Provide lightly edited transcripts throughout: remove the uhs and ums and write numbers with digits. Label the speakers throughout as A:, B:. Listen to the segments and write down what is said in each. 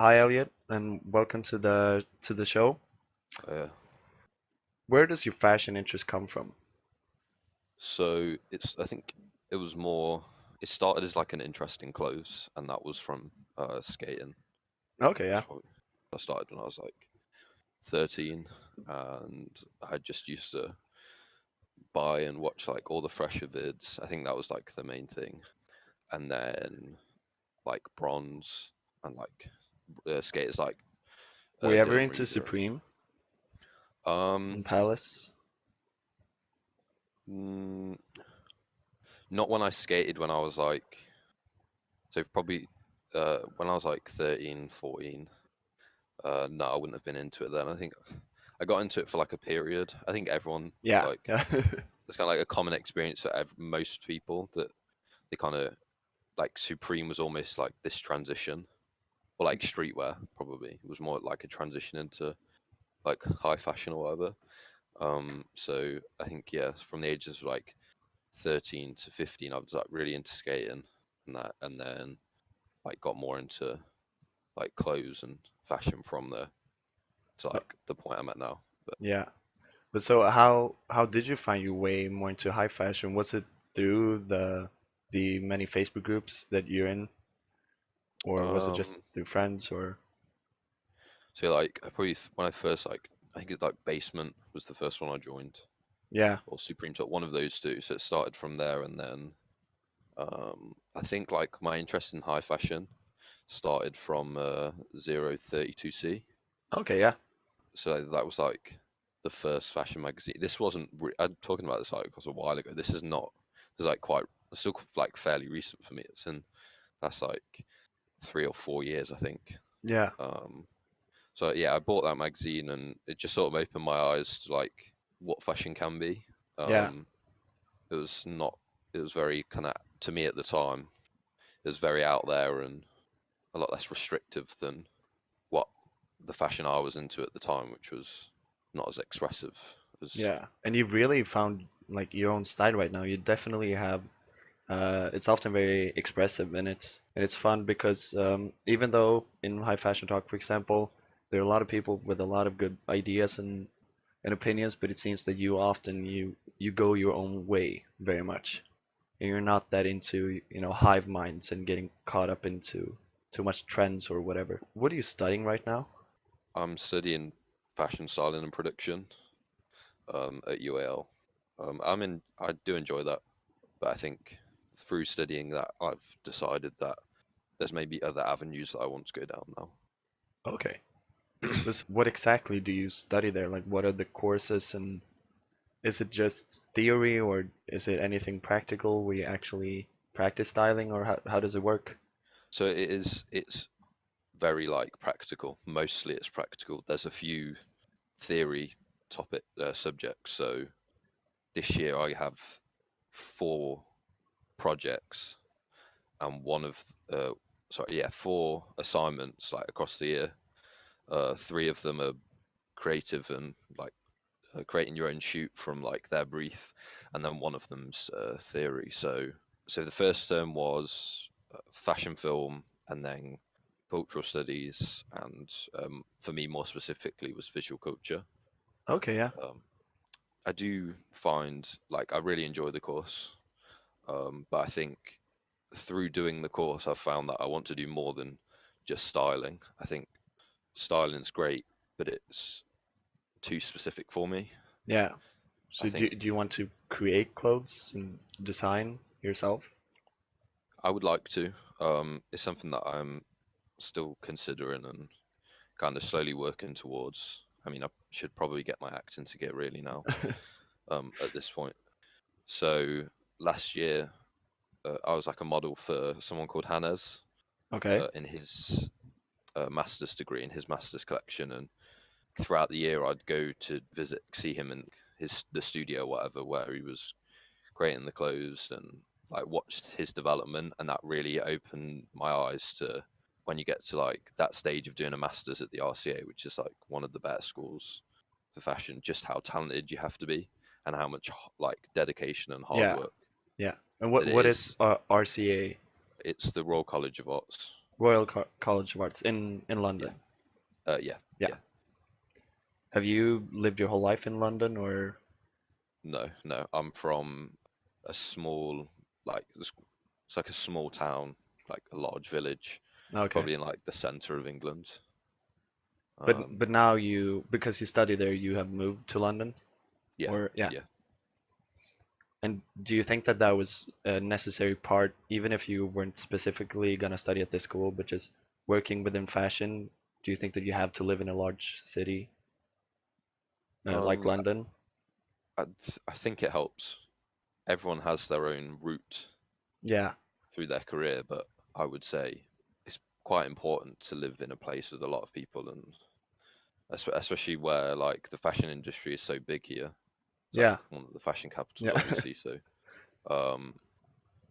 A: Hi Elliot, and welcome to the show.
B: Yeah.
A: Where does your fashion interest come from?
B: So I think it was more. It started as like an interest in clothes, and that was from skating.
A: Okay,
B: That's
A: yeah.
B: probably I started when I was like 13, and I just used to buy and watch like all the fresher vids. I think that was like the main thing, and then like bronze and like skaters like
A: Were you ever
B: Dylan
A: into
B: Reader.
A: Supreme
B: Um,
A: and Palace?
B: mm, Not when I skated when I was like probably when I was like 13, 14. No, I wouldn't have been into it then. I think I got into it for like a period. I think everyone
A: Yeah,
B: like
A: yeah.
B: it's kind of like a common experience for most people that they kind of like Supreme was almost like this transition, or like streetwear probably it was more like a transition into like high fashion or whatever. So I think yeah, from the ages of like 13 to 15, I was like really into skating and that, and then like got more into like clothes and fashion from there to
A: Uh,
B: like the point I'm at now. But
A: yeah. But so how did you find your way more into high fashion? Was it through the many Facebook groups that you're in, or was it just
B: um,
A: through friends or
B: so like I probably when I first like I think it's like Basement was the first one I joined,
A: yeah.
B: or Supreme Top, one of those two. So it started from there, and then I think like my interest in high fashion started from 032C.
A: Okay, yeah.
B: So that was like the first fashion magazine. This wasn't. I'm talking about this like it was a while ago. This is not. This is like quite. It's still like fairly recent for me. It's in. That's like 3 or 4 years, I think.
A: Yeah.
B: Um, so yeah, I bought that magazine, and it just sort of opened my eyes to like what fashion can be.
A: Yeah.
B: Um, it was not. It was very kind of to me at the time. It was very out there and a lot less restrictive than what the fashion I was into at the time, which was not as expressive as.
A: Yeah. And you've really found like your own style right now. You definitely have. It's often very expressive and it's fun because even though in high fashion talk, for example, there are a lot of people with a lot of good ideas and opinions, but it seems that you go your own way very much, and you're not that into hive minds and getting caught up into too much trends or whatever. What are you studying right now?
B: I'm studying fashion styling and production at UAL. I do enjoy that, but I think through studying that, I've decided that there's maybe other avenues that I want to go down now.
A: Okay. What exactly do you study there? Like, what are the courses, and is it just theory or is it anything practical where you actually practice styling, or how does it work?
B: So it's very like practical. Mostly it's practical. There's a few theory topic subjects. So this year I have 4 projects and four assignments like across the year. 3 of them are creative and like creating your own shoot from like their brief, and then one of them's theory. So the first term was fashion film, and then cultural studies, and for me more specifically was visual culture.
A: Okay, yeah.
B: Um, I do find like I really enjoy the course, but I think through doing the course, I've found that I want to do more than just styling. I think styling's great, but it's too specific for me.
A: Yeah.
B: I
A: So do
B: think
A: you want to create clothes and design yourself?
B: I would like to. It's something that I'm still considering and kind of slowly working towards. I mean, I should probably get my acting to get really now. At this point. So last year, I was like a model for someone called Hannes
A: Okay.
B: in his master's degree in his master's collection, and throughout the year, I'd go to visit, see him in the studio, whatever, where he was creating the clothes, and like watched his development, and that really opened my eyes to when you get to like that stage of doing a master's at the RCA, which is like one of the better schools for fashion, just how talented you have to be and how much like dedication and hard
A: Yeah.
B: work
A: Yeah. And
B: that it
A: what is
B: is.
A: RCA?
B: It's the Royal College of Arts.
A: Royal College of Arts in
B: Yeah.
A: London.
B: Yeah.
A: Yeah.
B: Yeah.
A: Have you lived your whole life in London or?
B: No, no. I'm from a small, like it's like a small town, like a large village,
A: Okay.
B: probably in like the center of England.
A: But
B: Um,
A: now you, because you study there, you have moved to London,
B: yeah,
A: or yeah.
B: yeah.
A: And do you think that that was a necessary part, even if you weren't specifically gonna study at this school, but just working within fashion? Do you think that you have to live in a large city like
B: Um,
A: London?
B: I think it helps. Everyone has their own route
A: Yeah,
B: through their career, but I would say it's quite important to live in a place with a lot of people, and especially where like the fashion industry is so big here. It's like
A: yeah,
B: one of the fashion capitals,
A: yeah,
B: obviously. So, um,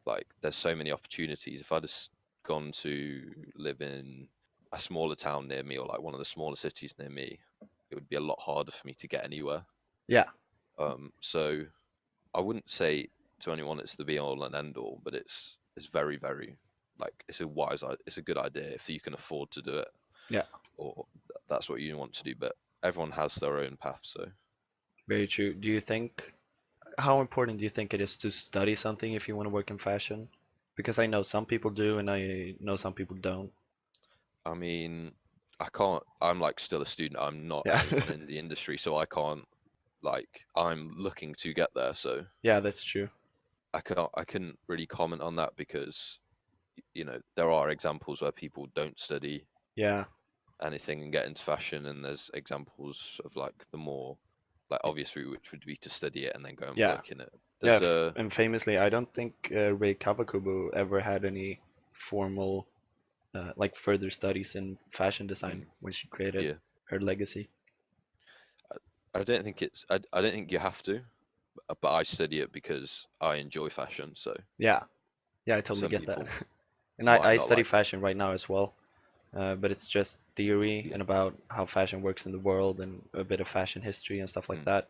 B: like, there's so many opportunities. If I'd just gone to live in a smaller town near me or like one of the smaller cities near me, it would be a lot harder for me to get anywhere.
A: yeah,
B: So I wouldn't say to anyone it's the be all and end all, but it's very very like it's a good idea if you can afford to do it
A: yeah.
B: or that's what you want to do. But everyone has their own path, so
A: Very true. Do you think, how important do you think it is to study something if you want to work in fashion? Because I know some people do, and I know some people don't.
B: I mean, I can't. I'm like still a student. I'm not
A: Yeah,
B: anyone in the industry, so I can't. Like, I'm looking to get there, so
A: yeah, that's true.
B: I can't. I couldn't really comment on that because there are examples where people don't study
A: Yeah,
B: anything and get into fashion, and there's examples of like the more like obvious route, which would be to study it and then go and
A: yeah.
B: work in it.
A: Yeah,
B: There's a
A: and famously, I don't think Rei Kawakubo ever had any formal, like further studies in fashion design
B: mm,
A: when she created
B: yeah.
A: her legacy.
B: I don't think I don't think you have to, but I study it because I enjoy fashion. So
A: Yeah, yeah, I totally
B: some
A: get that.
B: people
A: And
B: might
A: I
B: not
A: study
B: like that.
A: fashion right now as well, but it's just theory
B: Yeah.
A: and about how fashion works in the world and a bit of fashion history and stuff like
B: Mm,
A: that.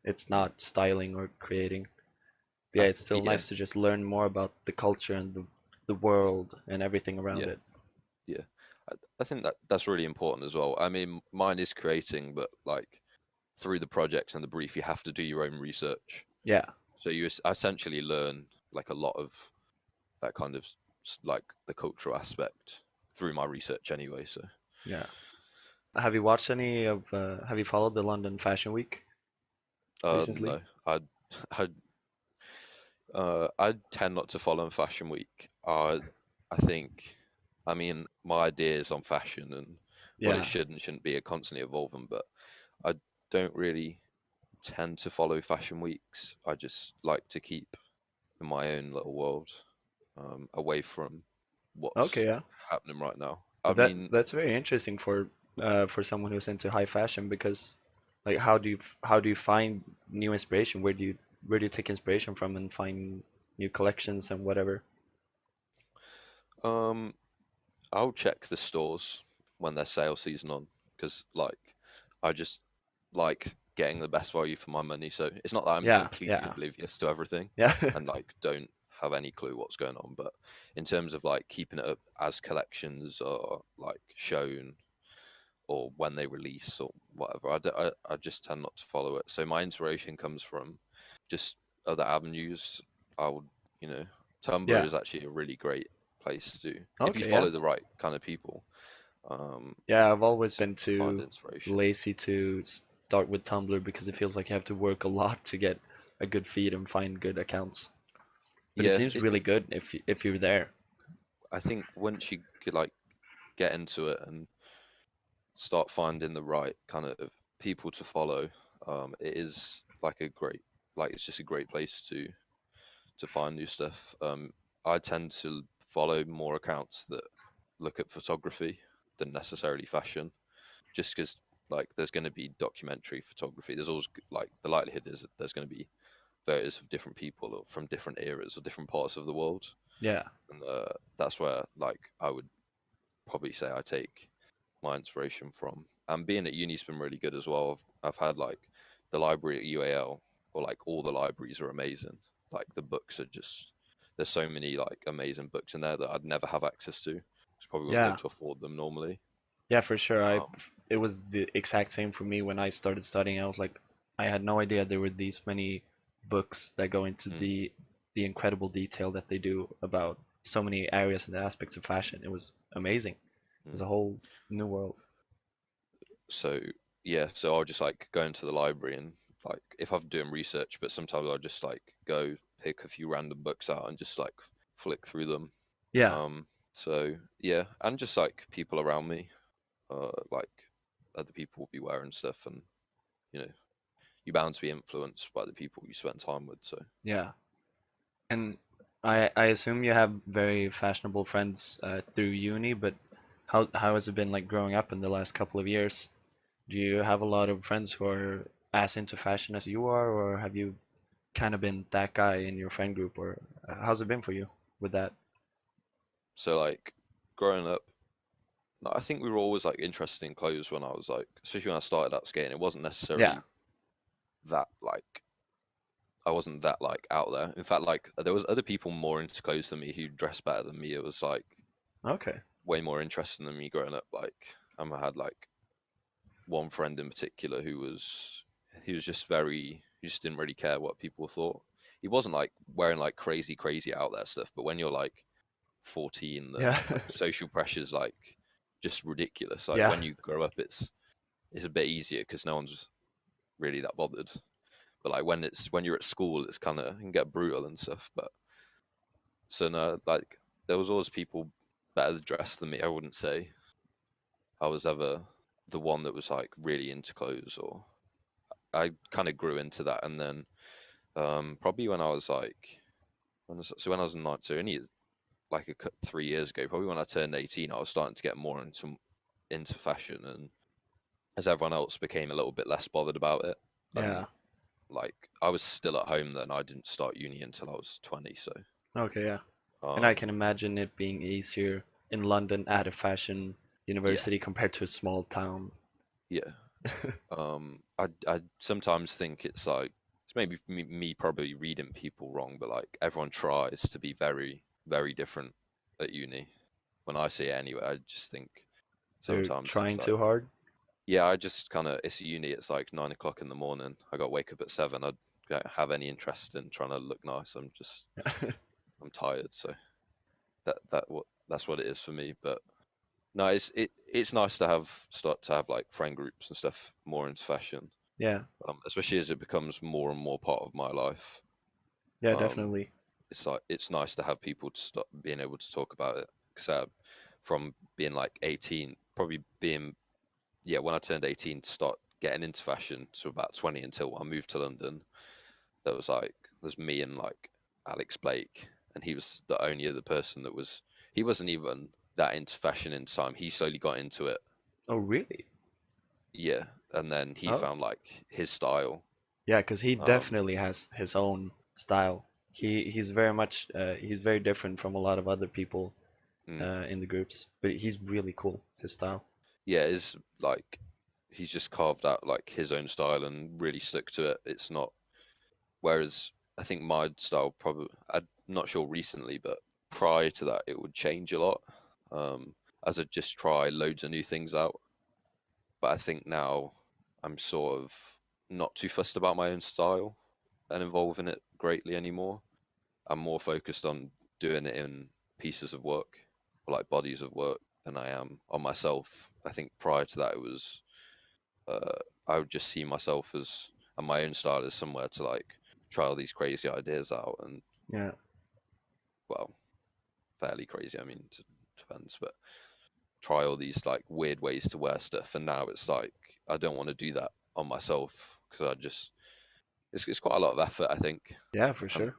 A: It's
B: mm.
A: not styling or creating. Yeah, it's still
B: Yeah.
A: nice to just learn more about the culture and the world and everything around
B: Yeah.
A: it.
B: Yeah. I think that's really important as well. I mean, mine is creating, but like through the projects and the brief, you have to do your own research.
A: Yeah,
B: So you essentially learn like a lot of that kind of like the cultural aspect through my research anyway. So
A: yeah. Have you watched any of, have you followed the London Fashion Week recently?
B: no, I I tend not to follow Fashion Week. I think, I mean, my ideas on fashion and what it
A: Yeah.
B: should and shouldn't be are constantly evolving, but I don't really tend to follow fashion weeks. I just like to keep in my own little world, away from
A: Okay,
B: what's
A: yeah.
B: happening right now. I
A: But that
B: mean,
A: that's very interesting for someone who's into high fashion because like how do you find new inspiration? Where do you take inspiration from and find new collections and whatever?
B: um, I'll check the stores when their sale season on because, like, I just like getting the best value for my money. So it's not that I'm
A: Yeah,
B: completely
A: yeah.
B: oblivious to everything
A: Yeah.
B: and like don't have any clue what's going on. But in terms of like keeping it up as collections are like shown or when they release or whatever, I just tend not to follow it. So my inspiration comes from just other avenues. I would, you know, Tumblr
A: Yeah.
B: is actually a really great place to if you
A: Okay, yeah.
B: follow the right kind of people, um,
A: Yeah, I've always been
B: to find
A: too
B: inspiration.
A: lazy to start with Tumblr because it feels like you have to work a lot to get a good feed and find good accounts. But it
B: Yeah,
A: seems really good if you're there.
B: I think once you could like get into it and start finding the right kind of people to follow, it is like a great, like it's just a great place to find new stuff. I tend to follow more accounts that look at photography than necessarily fashion, just because like there's going to be documentary photography. There's always like the likelihood is that there's going to be photos of different people or from different eras or different parts of the world,
A: Yeah.
B: and that's where like I would probably say I take my inspiration from. And being at uni's been really good as well. I've had like the library at UAL, or like all the libraries are amazing. Like the books are just there's so many like amazing books in there that I'd never have access to. 'cause probably wouldn't be
A: Yeah.
B: able to afford them normally.
A: Yeah, for sure.
B: Um,
A: It was the exact same for me when I started studying. I was like, I had no idea there were these many books that go into
B: mm,
A: the incredible detail that they do about so many areas and aspects of fashion. It was amazing. It was
B: mm.
A: a whole new world.
B: So yeah, so I'll just like go into the library and like if I'm doing research, but sometimes I'll just like go pick a few random books out and just like flick through them.
A: Yeah,
B: Um, so yeah, and just like people around me, like other people will be wearing stuff, and you know, you're bound to be influenced by the people you spend time with. So
A: yeah. And I assume you have very fashionable friends through uni, but how has it been like growing up in the last couple of years? Do you have a lot of friends who are as into fashion as you are, or have you kind of been that guy in your friend group, or how's it been for you with that?
B: so like growing up, no, I think we were always like interested in clothes when I was like, especially when I started out skating. It wasn't
A: Yeah.
B: necessarily that like I wasn't that like out there. In fact, like there was other people more into clothes than me who dressed better than me. It was like
A: Okay.
B: way more interesting than me growing up. Like I had like one friend in particular who was he was just very he just didn't really care what people thought. He wasn't like wearing like crazy out there stuff, but when you're like 14, the
A: Yeah.
B: like social pressure's like just ridiculous. Like
A: Yeah.
B: when you grow up, it's a bit easier because no one's really that bothered. But like when you're at school, it's kind of can get brutal and stuff. But so no, like there was always people better dressed than me. I wouldn't say I was ever the one that was like really into clothes, or I kind of grew into that. And then probably when I was like when I was in so only like 3 years ago, probably when I turned 18, I was starting to get more into fashion, and as everyone else became a little bit less bothered about it.
A: Yeah.
B: And like I was still at home then. I didn't start uni until I was 20. So
A: Okay, yeah. And I
B: um,
A: can imagine it being easier in London at a fashion
B: yeah,
A: university compared to a small town.
B: yeah. I sometimes think it's maybe me probably reading people wrong, but like everyone tries to be very different at uni. When I see it anyway, I just think
A: They're
B: sometimes it's
A: trying
B: like
A: too hard.
B: yeah, I just kind of it's uni. It's like 9 o'clock in the morning. I got to wake up at 7. I don't have any interest in trying to look nice. I'm tired, so that's what it is for me. But no, it's nice to start to have like friend groups and stuff more into fashion,
A: Yeah.
B: especially as it becomes more and more part of my life.
A: Yeah,
B: Um,
A: definitely.
B: it's like it's nice to have people to start being able to talk about it. Because from being like 18, probably being yeah, when I turned 18 to start getting into fashion, so about 20 until I moved to London, there was like there's me and like Alex Blake, and he was the only other person that was he wasn't even that into fashion in time. He slowly got into it,
A: Oh, really?
B: yeah, and then he
A: Oh,
B: found like his style.
A: yeah, because he
B: Um,
A: definitely has his own style. He's very much he's very different from a lot of other people
B: mm,
A: in the groups, but he's really cool, his style.
B: yeah, is like he's just carved out like his own style and really stuck to it. It's not whereas I think my style probably I'm not sure recently, but prior to that it would change a lot. As I just try loads of new things out. But I think now I'm sort of not too fussed about my own style and involving it greatly anymore. I'm more focused on doing it in pieces of work or like bodies of work than I am on myself. I think prior to that, it was uh, I would just see myself as and my own style as somewhere to like try all these crazy ideas out and
A: Yeah.
B: well, fairly crazy. I mean, it depends, but try all these like weird ways to wear stuff. And now it's like I don't want to do that on myself because I just it's quite a lot of effort. I think,
A: Yeah, for
B: and
A: sure.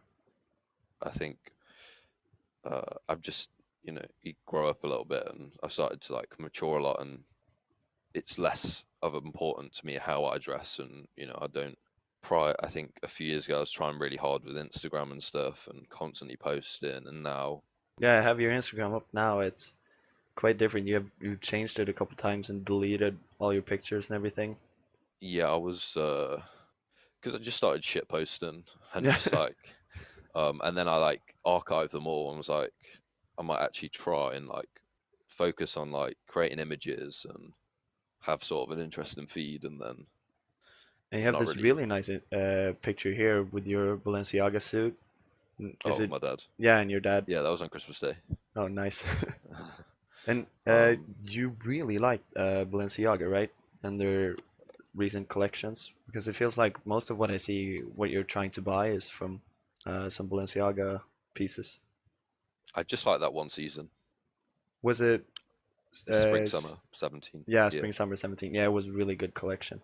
B: I think I've just you grow up a little bit and I've started to like mature a lot and it's less of important to me how I dress and I don't prior I think a few years ago I was trying really hard with Instagram and stuff and constantly posting and now
A: Yeah, I have your Instagram up now. It's quite different. You've changed it a couple times and deleted all your pictures and everything.
B: yeah I was because I just started shit posting and
A: Yeah.
B: just like and then I like archived them all and was like I might actually try and like focus on like creating images and have sort of an interesting feed, and then
A: And you
B: you're
A: have
B: not
A: this
B: really.
A: really nice picture here with your Balenciaga suit. Is
B: Oh,
A: it?
B: my dad.
A: Yeah, and your dad.
B: Yeah, that was on Christmas Day.
A: Oh, nice. And
B: um,
A: you really like Balenciaga, right? And their recent collections, because it feels like most of what I see, what you're trying to buy, is from some Balenciaga pieces.
B: I just like that one season.
A: Was it?
B: It's spring summer 17.
A: Yeah,
B: Yeah,
A: Spring Summer 17. Yeah, it was a really good collection.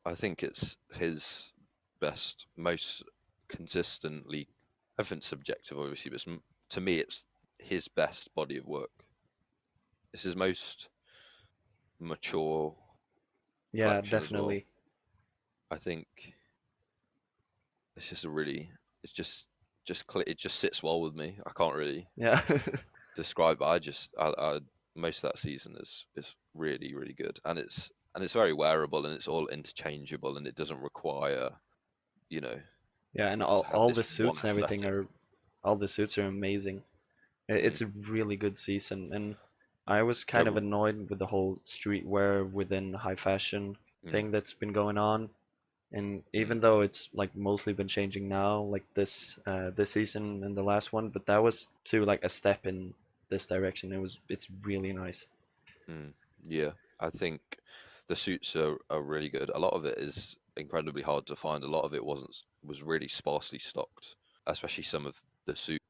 B: I think it's his best, most consistently. Everything's subjective, obviously, but to me, it's his best body of work. It's his most mature
A: Yeah,
B: collection as well.
A: definitely.
B: I think it's just a really, it's it just sits well with me. I can't really
A: Yeah.
B: describe it. I most of that season is really really good, and it's very wearable, and it's all interchangeable, and it doesn't require, you know,
A: Yeah, and
B: to have
A: all
B: this
A: the
B: one
A: suits and everything
B: aesthetic.
A: are all the suits are amazing.
B: Mm.
A: It's a really good season, and I was kind of
B: They're,
A: annoyed with the whole streetwear within high fashion
B: mm,
A: thing that's been going on. And even
B: mm,
A: though it's like mostly been changing now, like this season and the last one, but that was to like a step in this direction. It's really nice.
B: mm. Yeah, I think the suits are really good. A lot of it is incredibly hard to find. A lot of it was really sparsely stocked, especially some of the suits,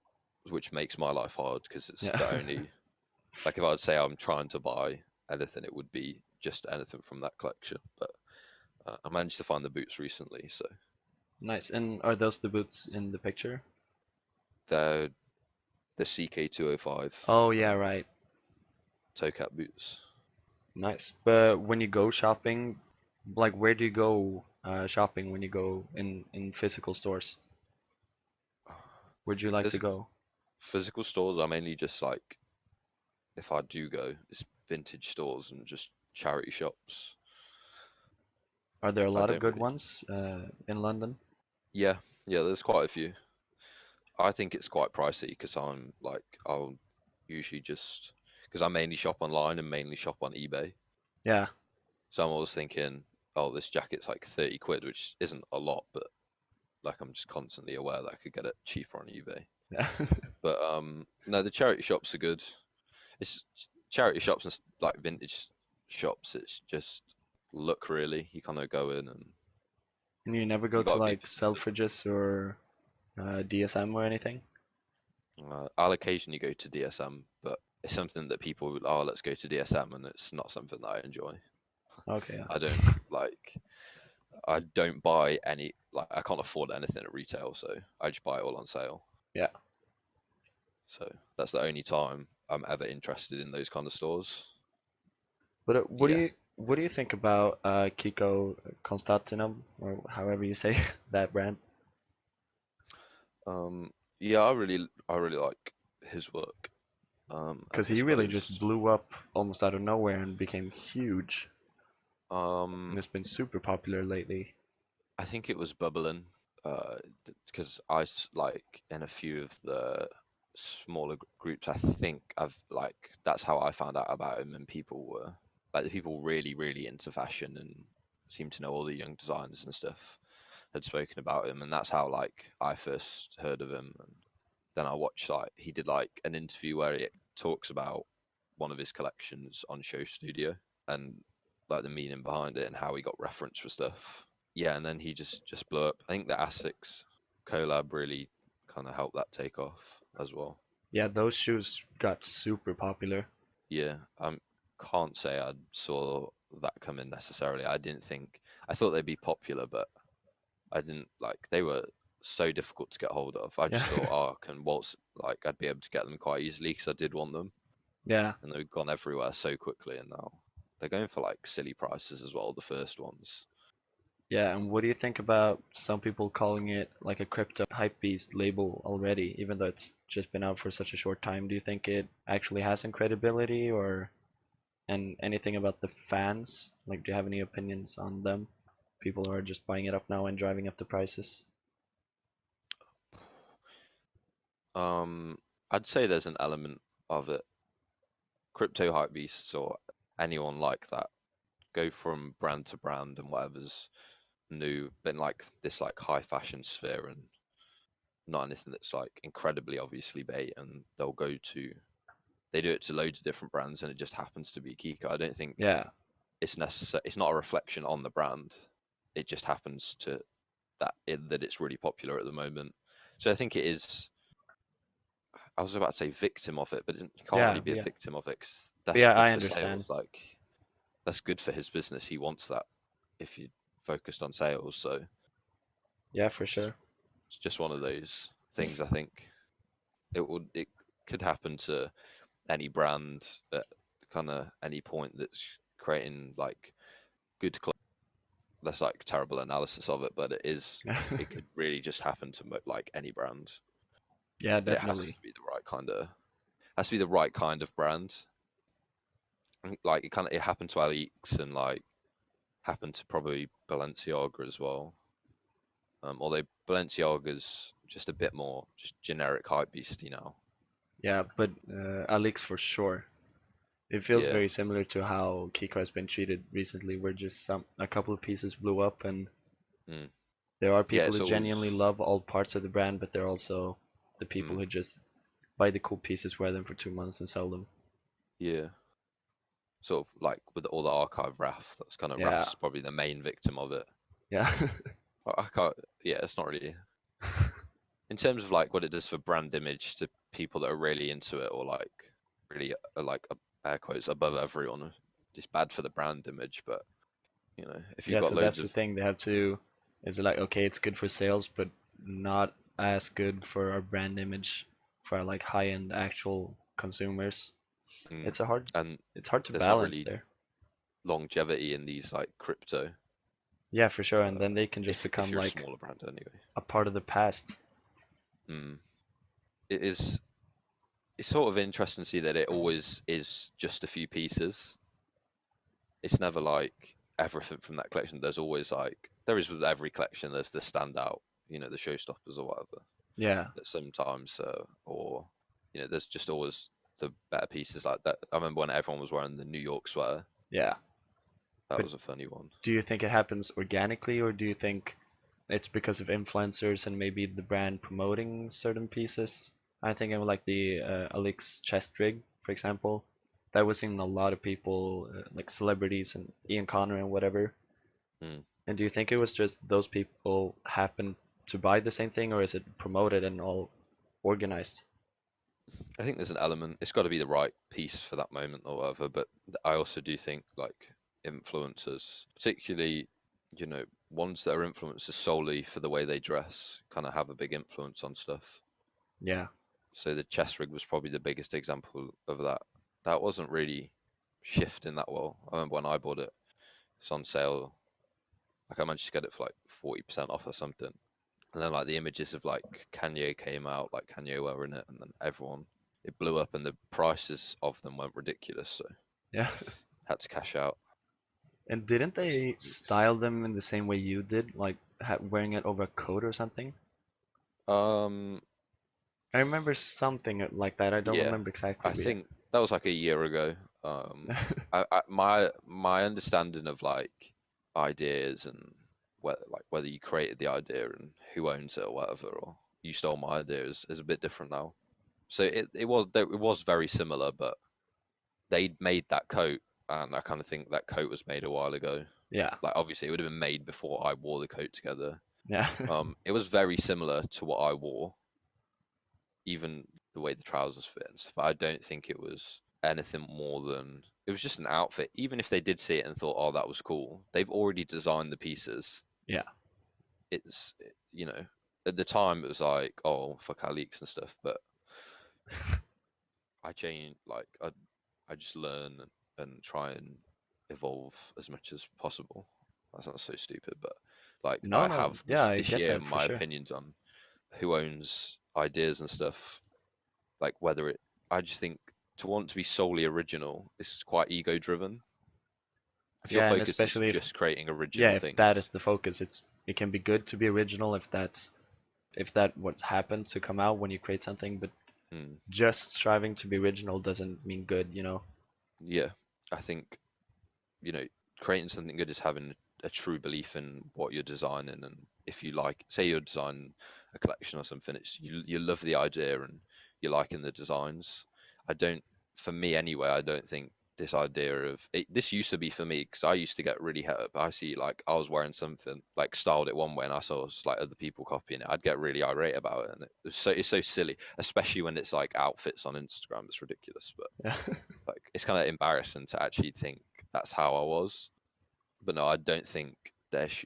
B: which makes my life hard because it's
A: Yeah.
B: the only. Like if I would say I'm trying to buy anything, it would be just anything from that collection. But I managed to find the boots recently, so
A: Nice. And are those the boots in the picture?
B: they're the CK205
A: Oh yeah, right.
B: toe cap boots.
A: Nice. But when you go shopping, like where do you go shopping when you go in physical stores? Where'd you like to
B: Physical
A: go?
B: physical stores are mainly just like, if I do go, it's vintage stores and just charity shops.
A: Are there a
B: I
A: lot of
B: don't
A: good
B: really.
A: ones in London?
B: Yeah, yeah. There's quite a few. I think it's quite pricey because I'll usually just because I mainly shop online and mainly shop on eBay.
A: Yeah.
B: So I'm always thinking, oh, this jacket's like 30 quid, which isn't a lot, but like I'm just constantly aware that I could get it cheaper on eBay.
A: Yeah.
B: But no, the charity shops are good. It's charity shops and like vintage shops. It's just look really. You kind of go in and
A: And you never go
B: you got
A: to
B: to be
A: like
B: specific.
A: Selfridges or DSM or anything?
B: I'll occasionally go to DSM, but it's something that people would, oh, let's go to DSM, and it's not something that I enjoy.
A: Okay,
B: I
A: yeah.
B: don't like. I don't buy any like I can't afford anything at retail, so I just buy it all on sale.
A: Yeah.
B: So that's the only time I'm ever interested in those kind of stores.
A: But
B: Yeah.
A: what do you think about Kiko Konstantinov or however you say that brand?
B: Um, yeah, I really like his work. I
A: Because he really just
B: suppose.
A: blew up almost out of nowhere and became huge, and
B: Um,
A: it's been super popular lately.
B: I think it was bubbling. Because like in a few of the smaller groups, I think I've like that's how I found out about him, and people were like the people really really into fashion and seemed to know all the young designers and stuff had spoken about him, and that's how like I first heard of him. And then I watched like he did like an interview where he talks about one of his collections on Show Studio and like the meaning behind it and how he got reference for stuff. Yeah, and then he just blew up. I think the Asics collab really kind of helped that take off as well.
A: Yeah, those shoes got super popular.
B: Yeah, I can't say I saw that coming necessarily. I thought they'd be popular, but I didn't like they were so difficult to get hold of. I
A: Yeah.
B: just thought, oh, can Waltz like I'd be able to get them quite easily because I did want them,
A: Yeah.
B: and they've gone everywhere so quickly, and now they're going for like silly prices as well. The first ones.
A: Yeah, and what do you think about some people calling it like a crypto hypebeast label already, even though it's just been out for such a short time? Do you think it actually has some credibility or and anything about the fans? Like, do you have any opinions on them? People who are just buying it up now and driving up the prices.
B: Um, I'd say there's an element of it. crypto hype beasts or anyone like that go from brand to brand and whatever's new, been like this like high fashion sphere and not anything that's like incredibly obviously bait, and they do it to loads of different brands and it just happens to be Kika. I don't think
A: Yeah,
B: it's necessary. It's not a reflection on the brand. It just happens to that it's really popular at the moment. So I think it is. I was about to say victim of it, but you can't
A: yeah,
B: really be a
A: yeah,
B: victim of it 'cause
A: but
B: that's
A: yeah.
B: good
A: I
B: for
A: understand.
B: sales. Like that's good for his business. He wants that if you focused on sales. So
A: Yeah, for
B: it's just
A: sure.
B: it's just one of those things. I think it could happen to any brand at kind of any point that's creating like good. That's like terrible analysis of it, but it could really just happen to like any brand.
A: Yeah,
B: But it has
A: definitely.
B: to be the right kind of has to be the right kind of brand. Like it happened to Alix and like happened to probably Balenciaga as well. Although Balenciaga's just a bit more just generic hype beasty now.
A: Yeah, but Alix for sure. It feels
B: Yeah.
A: very similar to how Kiko has been treated recently, where just a couple of pieces blew up, and
B: Mm.
A: there are
B: Yeah,
A: people who
B: it's
A: genuinely
B: always
A: love all parts of the brand, but there are also the people
B: mm,
A: who just buy the cool pieces, wear them for 2 months, and sell them.
B: yeah. Sort of like with all the archive Raf, that's kind of
A: Yeah,
B: Raf's probably the main victim of it.
A: yeah,
B: I can't yeah, it's not really in terms of like what it does for brand image to people that are really into it or like really like air quotes above everyone. It's bad for the brand image, but if you've
A: yeah.
B: got
A: So
B: loads
A: that's the
B: of
A: thing. They have to. Is it like okay, it's good for sales, but not as good for our brand image for our, like high-end actual consumers.
B: mm,
A: It's a hard.
B: and
A: It's hard to
B: there's not
A: balance
B: really
A: there.
B: longevity in these like crypto.
A: Yeah, for sure. And then they can just
B: If
A: become
B: you're a
A: like
B: smaller brand anyway.
A: a part of the past.
B: Mm. It is. It's sort of interesting to see that it always is just a few pieces. It's never like everything from that collection. There's always like there is with every collection. There's the standout, the showstoppers or whatever.
A: Yeah,
B: That sometimes, or there's just always the better pieces like that. I remember when everyone was wearing the New York sweater.
A: yeah.
B: That
A: But
B: was a funny one.
A: do you think it happens organically, or do you think it's because of influencers and maybe the brand promoting certain pieces? I think of like the Alix chest rig, for example. That was in a lot of people, like celebrities and Ian Connor and whatever.
B: Mm.
A: And do you think it was just those people happened to buy the same thing, or is it promoted and all organized?
B: I think there's an element. It's got to be the right piece for that moment or whatever. But I also do think like influencers, particularly ones that are influencers solely for the way they dress, kind of have a big influence on stuff.
A: Yeah,
B: So the chest rig was probably the biggest example of that. That wasn't really shifting that well. I remember when I bought it, it's on sale. Like I managed to get it for like 40% off or something. And then like the images of like Kanye came out, like Kanye wearing it, and then everyone it blew up, and the prices of them went ridiculous. So
A: yeah.
B: had to cash out.
A: And didn't
B: Those sort
A: they
B: of moves.
A: style them in the same way you did, like wearing it over a coat or something?
B: Um,
A: I remember something like that. I don't
B: yeah,
A: remember exactly,
B: I
A: but yeah.
B: think that was like a year ago. My understanding of like ideas and whether you created the idea and who owns it or whatever, or you stole my idea is a bit different now. So it was very similar, but they'd made that coat, and I kind of think that coat was made a while ago.
A: Yeah,
B: Like obviously, it would have been made before I wore the coat together.
A: yeah,
B: It was very similar to what I wore, even the way the trousers fit and stuff. But I don't think it was anything more than it was just an outfit. Even if they did see it and thought, "Oh, that was cool," they've already designed the pieces.
A: yeah.
B: It's at the time it was like, "Oh, fuck our leaks and stuff," but I change like I just learn and try and evolve as much as possible. That sounds so stupid, but like
A: No,
B: I
A: no,
B: have
A: yeah, I
B: this
A: get
B: year
A: that for
B: my
A: sure.
B: opinions on who owns ideas and stuff. Like whether it, I just think to want to be solely original is quite ego driven. If your
A: Yeah, and
B: focus is
A: especially if,
B: just creating
A: yeah,
B: original
A: if that is
B: things,
A: the focus, it can be good to be original if that what's happened to come out when you create something, but
B: mm,
A: just striving to be original doesn't mean good, you know?
B: yeah, I think, you know, creating something good is having a true belief in what you're designing. And if you like, say you're designing a collection or something, it's you love the idea and you're liking the designs. I don't, for me anyway, I don't think this idea of it, this used to be for me because I used to get really hurt. I see like I was wearing something like styled it one way and I saw like other people copying it. I'd get really irate about it, and it's so silly, especially when it's like outfits on Instagram. It's ridiculous, but
A: Yeah.
B: like it's kind of embarrassing to actually think that's how I was. But no, I don't think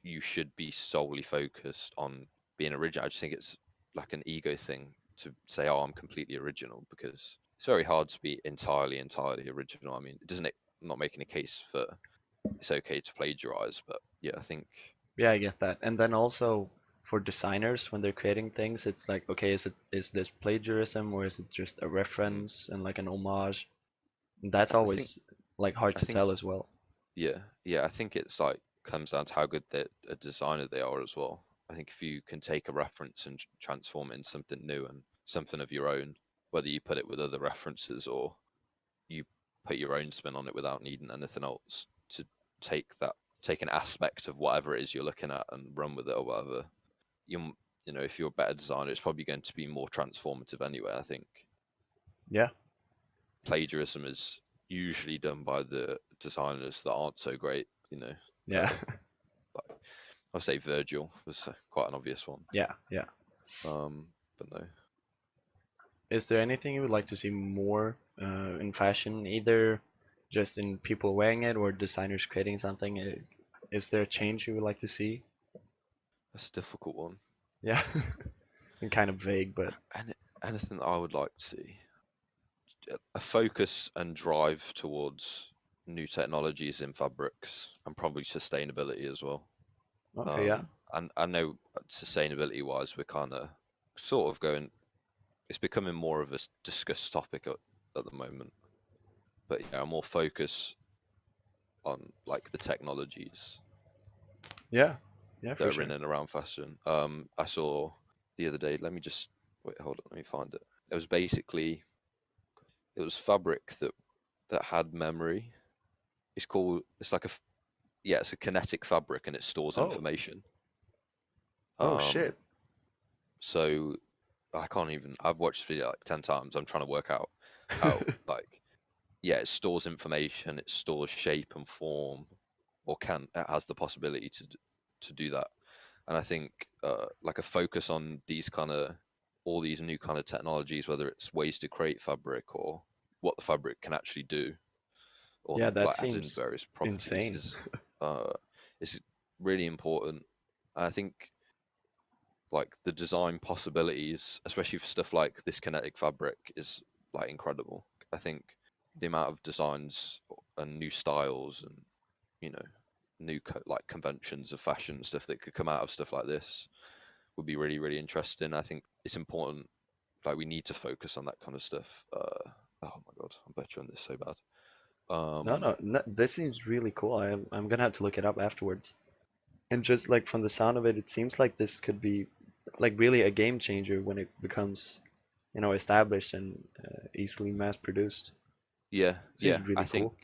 B: you should be solely focused on being original. I just think it's like an ego thing to say, "Oh, I'm completely original," because it's very hard to be entirely original. I mean, it doesn't it? I'm not making a case for it's okay to plagiarize, but yeah, I think
A: Yeah, I get that. And then also for designers when they're creating things, it's like, okay, is this plagiarism or is it just a
B: mm,
A: reference and like an homage? And that's
B: I think
A: always like hard
B: I
A: to
B: think
A: tell as well.
B: yeah, I think it's like comes down to how good a designer they are as well. I think if you can take a reference and transform it into something new and something of your own, whether you put it with other references or you put your own spin on it without needing anything else to take that take an aspect of whatever it is you're looking at and run with it or whatever. You know, if you're a better designer, it's probably going to be more transformative anyway. I think
A: Yeah,
B: plagiarism is usually done by the designers that aren't so great. You know,
A: yeah,
B: like I'll say Virgil was quite an obvious one.
A: yeah, yeah.
B: But no,
A: Is there anything you would like to see more in fashion, either just in people wearing it or designers creating something? Is there a change you would like to see?
B: that's a difficult one.
A: Yeah, and kind of vague, but
B: And anything that I would like to see, a focus and drive towards new technologies in fabrics and probably sustainability as well.
A: okay, yeah,
B: And I know sustainability wise, we're kind of sort of going, it's becoming more of a discussed topic at the moment. But yeah, more focus on like the technologies
A: yeah, yeah,
B: that
A: for
B: are in
A: sure.
B: and around fashion. I saw the other day, let me just wait, hold on, let me find it. It was basically, it was fabric that had memory. It's like yeah, it's a kinetic fabric and it stores
A: Oh,
B: information.
A: oh
B: Um,
A: shit.
B: so I can't even. I've watched the video like 10 times. I'm trying to work out how like yeah, it stores information, it stores shape and form, or can it has the possibility to do that. And I think like a focus on these kind of all these new kind of technologies, whether it's ways to create fabric or what the fabric can actually do, or
A: Yeah, that
B: like adding
A: seems
B: various properties
A: insane.
B: uh, is really important. I think like the design possibilities, especially for stuff like this kinetic fabric, is like incredible. I think the amount of designs and new styles and you know new like conventions of fashion and stuff that could come out of stuff like this would be really interesting. I think it's important. Like we need to focus on that kind of stuff. Oh my god, I'm butchering this so bad.
A: No,
B: Um,
A: no, no, this seems really cool. I'm gonna have to look it up afterwards. And just like from the sound of it, it seems like this could be like really a game changer when it becomes, established and easily mass produced.
B: yeah,
A: Seems
B: I
A: really
B: think
A: cool.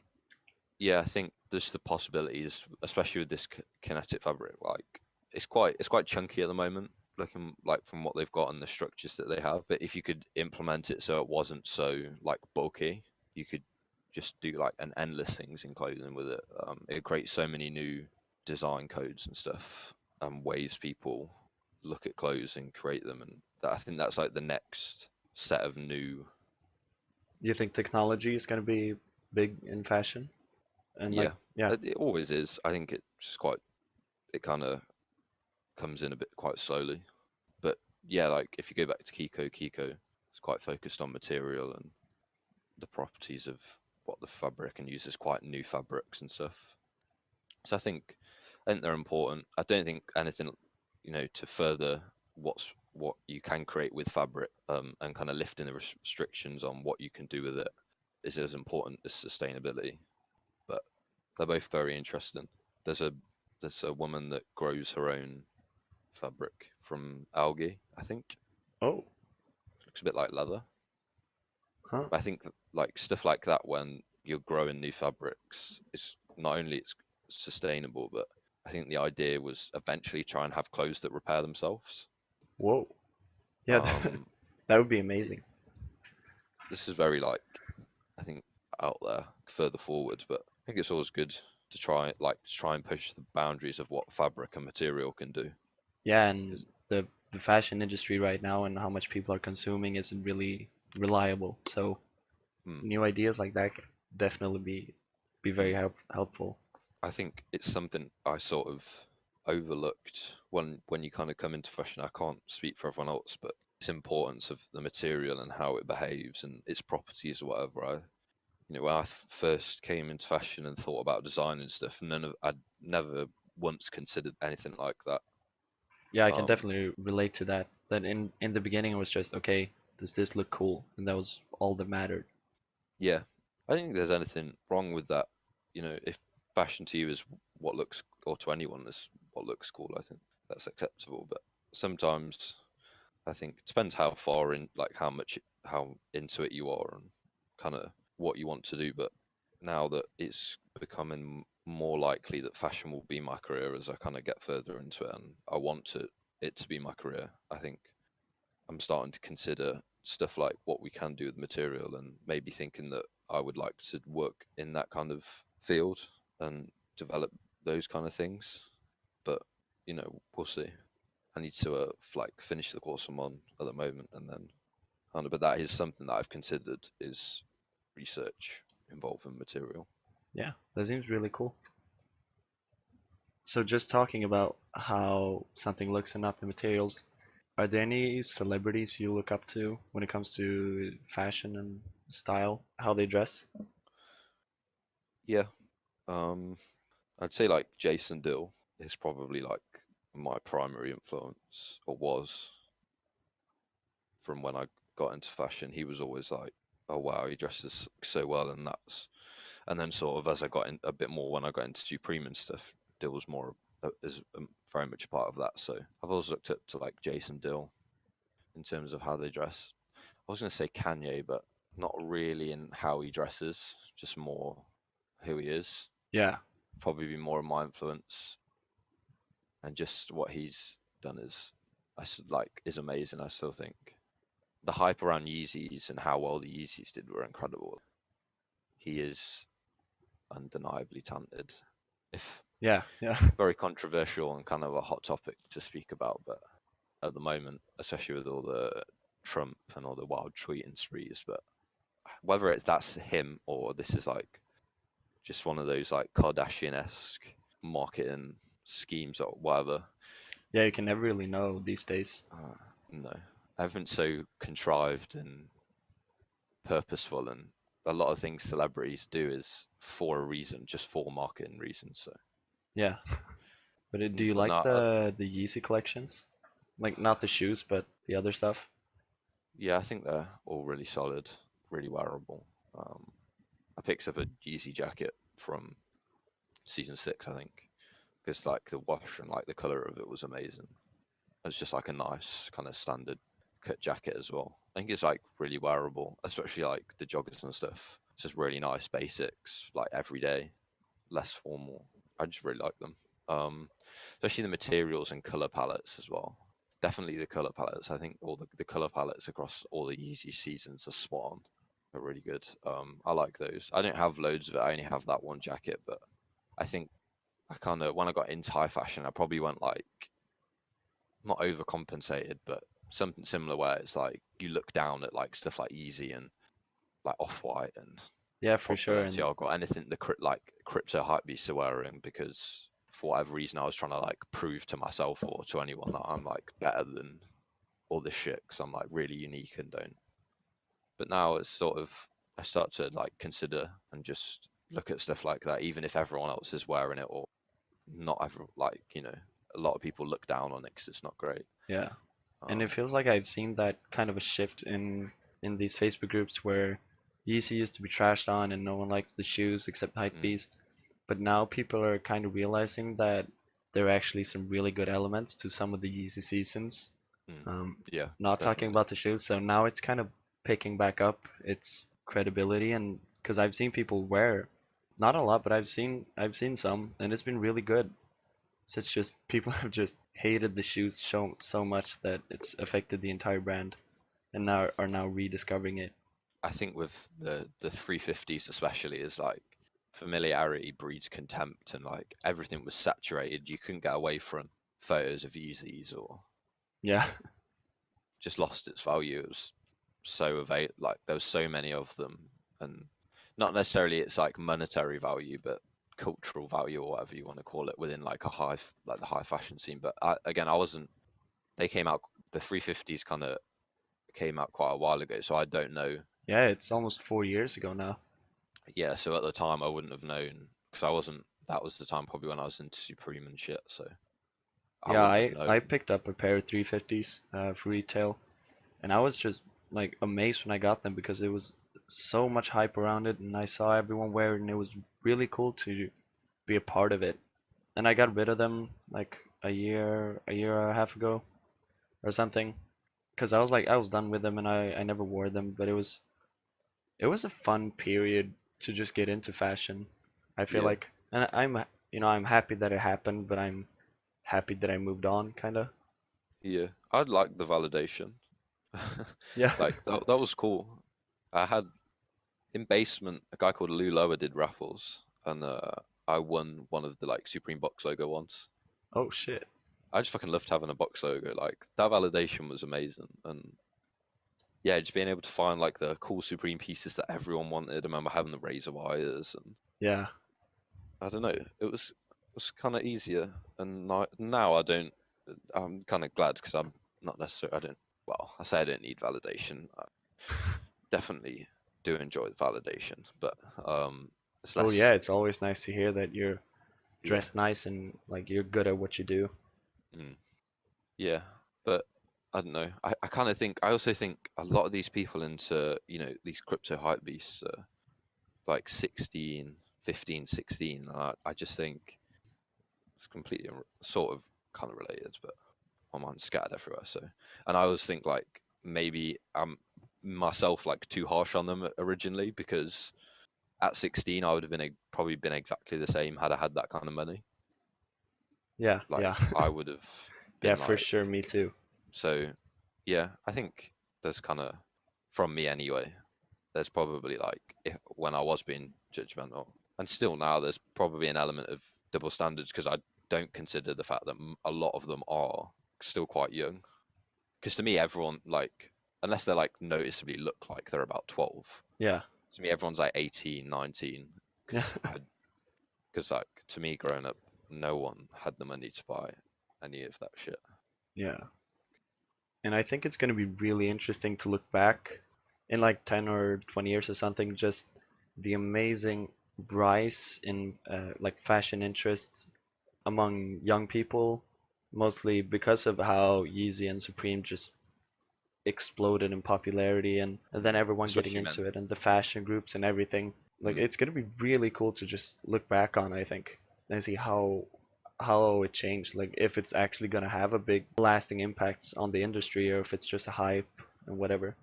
B: I think there's the possibilities, especially with this kinetic fabric. Like it's quite chunky at the moment, looking like from what they've got and the structures that they have. But if you could implement it so it wasn't so like bulky, you could just do like an endless things in clothing with it. It creates so many new design codes and stuff and ways people look at clothes and create them, and I think that's like the next set of new.
A: You think technology is gonna be big in fashion? And like,
B: Yeah,
A: yeah.
B: it always is. I think it's just quite. It kind of comes in a bit quite slowly. But yeah, like if you go back to Kiko is quite focused on material and the properties of what the fabric and uses quite new fabrics and stuff. So I think they're important. I don't think anything, to further what you can create with fabric, and kind of lifting the restrictions on what you can do with it is as important as sustainability. But they're both very interesting. There's a there's a woman that grows her own fabric from algae. I think
A: Oh,
B: looks a bit like leather.
A: huh.
B: But I think like stuff like that when you're growing new fabrics, it's not only it's sustainable, but I think the idea was eventually try and have clothes that repair themselves.
A: Whoa. Yeah,
B: Um,
A: that would be amazing.
B: this is very like I think out there further forward, but I think it's always good to try and push the boundaries of what fabric and material can do.
A: Yeah, and
B: 'Cause,
A: the fashion industry right now and how much people are consuming isn't really reliable. So
B: mm,
A: new ideas like that could definitely be very
B: mm.
A: helpful.
B: I think it's something I sort of overlooked when you kind of come into fashion. I can't speak for everyone else, but its importance of the material and how it behaves and its properties or whatever. When I first came into fashion and thought about design and stuff, I'd never once considered anything like that.
A: Yeah, I can
B: Um,
A: definitely relate to that. That in the beginning it was just okay, does this look cool? And that was all that mattered.
B: yeah, I don't think there's anything wrong with that. If fashion to you is what looks, or to anyone is what looks cool, I think that's acceptable. But sometimes I think it depends how far in, like how into it you are and kind of what you want to do. But now that it's becoming more likely that fashion will be my career as I kind of get further into it, and I want it to be my career, I think I'm starting to consider stuff like what we can do with material, and maybe thinking that I would like to work in that kind of field and develop those kind of things. But we'll see. I need to like finish the course I'm on at the moment, and then kind of. But that is something that I've considered is research involving material.
A: Yeah, that seems really cool. So just talking about how something looks and not the materials, are there any celebrities you look up to when it comes to fashion and style, how they dress?
B: Yeah, um, I'd say like Jason Dill is probably like my primary influence, or was from when I got into fashion. He was always like, "Oh wow, he dresses so well," and then sort of as I got in a bit more when I got into Supreme and stuff, Dill was more is very much a part of that. So I've always looked up to like Jason Dill in terms of how they dress. I was going to say Kanye, but not really in how he dresses, just more who he is.
A: Yeah,
B: Probably be more of my influence, and just what he's done is amazing. I still think the hype around Yeezys and how well the Yeezys did were incredible. He is undeniably talented. If
A: yeah, yeah,
B: very controversial and kind of a hot topic to speak about, but at the moment, especially with all the Trump and all the wild tweeting sprees, but whether that's him or this is like just one of those like Kardashian-esque marketing schemes or whatever.
A: yeah. You can never really know these days.
B: No, everything's so contrived and purposeful, and a lot of things celebrities do is for a reason, just for marketing reasons. So,
A: Yeah, but do you
B: but
A: like
B: no,
A: the Yeezy collections? Like not the shoes, but the other stuff?
B: yeah, I think they're all really solid, really wearable. I picked up a Yeezy jacket from season 6, I think, because like the wash and like the color of it was amazing. It's just like a nice kind of standard cut jacket as well. I think it's like really wearable, especially like the joggers and stuff. It's just really nice basics, like everyday, less formal. I just really like them. Especially the materials and color palettes as well. Definitely the color palettes. I think all the color palettes across all the Yeezy seasons are spot on. They're really good. I like those. I don't have loads of it. I only have that one jacket, but I think I kind of when I got into high fashion, I probably went like not overcompensated, but something similar where it's like you look down at like stuff like Yeezy and like Off White and
A: Yeah, for
B: probably
A: sure. And
B: Balenciaga or anything the like crypto hype beasts are wearing because for whatever reason I was trying to like prove to myself or to anyone that I'm like better than all this shit because I'm like really unique and don't. But now it's sort of I start to like consider and just look at stuff like that, even if everyone else is wearing it or not. Ever like a lot of people look down on it because it's not great.
A: yeah, and it
B: Um,
A: feels like I've seen that kind of a shift in these Facebook groups where Yeezy used to be trashed on and no one likes the shoes except
B: mm,
A: Hypebeast, but now people are kind of realizing that there are actually some really good elements to some of the Yeezy seasons.
B: mm,
A: Um,
B: yeah,
A: Not talking
B: definitely.
A: about the shoes, so now it's kind of picking back up its credibility, and because I've seen people wear, not a lot, but I've seen some, and it's been really good. So it's just people have just hated the shoes so much that it's affected the entire brand, and now are now rediscovering it.
B: I think with the 350s especially is like familiarity breeds contempt, and like everything was saturated. You couldn't get away from photos of Yeezys, or
A: Yeah,
B: just lost its value. It was like there was so many of them, and not necessarily it's like monetary value, but cultural value or whatever you want to call it within like like the high fashion scene. But again, I wasn't. They came out. The 350s kind of came out quite a while ago, so I don't know.
A: yeah, it's almost 4 years ago now.
B: Yeah, so at the time I wouldn't have known because I wasn't. That was the time probably when I was into Supreme and shit, so I
A: Yeah,
B: wouldn't have
A: I
B: known.
A: picked up a pair of 350s for retail, and I was just like amazed when I got them because it was so much hype around it, and I saw everyone wear it, and it was really cool to be a part of it. And I got rid of them like a year and a half ago or something, because I was done with them, and I never wore them. But it was a fun period to just get into fashion. I feel
B: Yeah,
A: like, and I'm happy that it happened, but I'm happy that I moved on, kind of.
B: yeah, I'd like the validation.
A: Yeah.
B: Like that was cool. I had in basement a guy called Lou Lower did raffles, and I won one of the like Supreme box logo ones.
A: Oh shit.
B: I just fucking loved having a box logo. Like that validation was amazing, and yeah, just being able to find like the cool Supreme pieces that everyone wanted. I remember having the razor wires, and
A: Yeah.
B: I don't know, it was kind of easier. And now I don't. I'm kind of glad because I'm not necessarily. I don't. Well, I say I don't need validation. I definitely do enjoy the validation, but it's
A: Oh yeah,
B: less.
A: it's always nice to hear that you're
B: Yeah.
A: dressed nice and like you're good at what you do.
B: Mm. Yeah, but I don't know. I kind of think I also think a lot of these people into these crypto hype beasts like 16, 15, 16. I just think it's completely sort of kind of related, but my mind's scattered everywhere. So, and I always think like maybe I'm myself like too harsh on them originally because at 16 I would have probably been exactly the same had I had that kind of money.
A: Yeah,
B: Like
A: yeah.
B: I would have
A: Yeah,
B: been
A: for
B: like
A: sure, me too.
B: so. Yeah, I think there's kind of from me anyway. There's probably like if when I was being judgmental, and still now there's probably an element of double standards because I don't consider the fact that a lot of them are still quite young. Because to me, everyone like unless they're like noticeably look like they're about 12.
A: Yeah.
B: To me, everyone's like 18, 19.
A: Yeah.
B: Because like to me, growing up, no one had the money to buy any of that shit.
A: Yeah. And I think it's going to be really interesting to look back in like 10 or 20 years or something, just the amazing rise in like fashion interests among young people, mostly because of how Yeezy and Supreme just exploded in popularity, and then everyone getting
B: Especially men.
A: into it and the fashion groups and everything. Like
B: Mm.
A: it's gonna be really cool to just look back on, I think, and see how it changed. Like if it's actually gonna have a big lasting impact on the industry or if it's just a hype and whatever.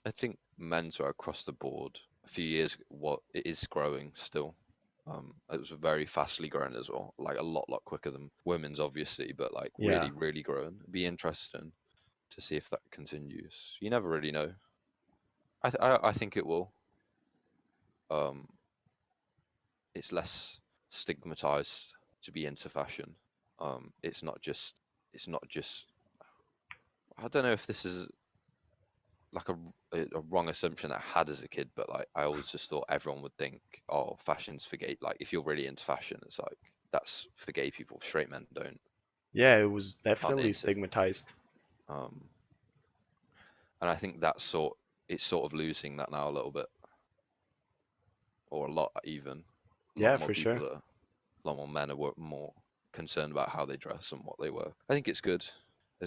B: I think menswear across the board a few years what it is growing still. It was very fastly growing as well, like a lot quicker than women's obviously, but like
A: Yeah.
B: really growing. It'd be interesting to see if that continues. You never really know. I think it will. Um, it's less stigmatized to be into fashion. It's not just. I don't know if this is like a wrong assumption I had as a kid, but like I always just thought everyone would think, oh, fashion's for gay. Like if you're really into fashion, it's like that's for gay people. Straight men don't
A: Yeah, it was
B: aren't
A: definitely
B: into.
A: stigmatized.
B: Um, and I think it's sort of losing that now a little bit, or a lot even. A lot
A: Yeah,
B: more
A: for sure.
B: people are, a lot more men are more concerned about how they dress and what they wear. I think it's good.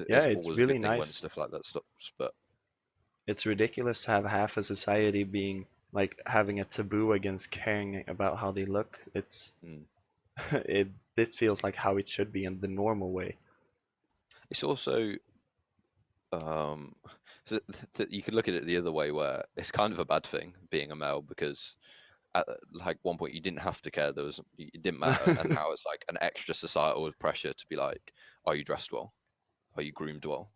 A: Yeah,
B: It's
A: it's
B: always a
A: really
B: good thing when
A: nice.
B: stuff like that stops, but
A: It's ridiculous to have half a society being like having a taboo against caring about how they look. It's
B: mm,
A: it this feels like how it should be in the normal way.
B: it's also Um, so you could look at it the other way, where it's kind of a bad thing being a male because at like one point you didn't have to care. There was it didn't matter, and now it's like an extra societal pressure to be like, are you dressed well? Are you groomed well?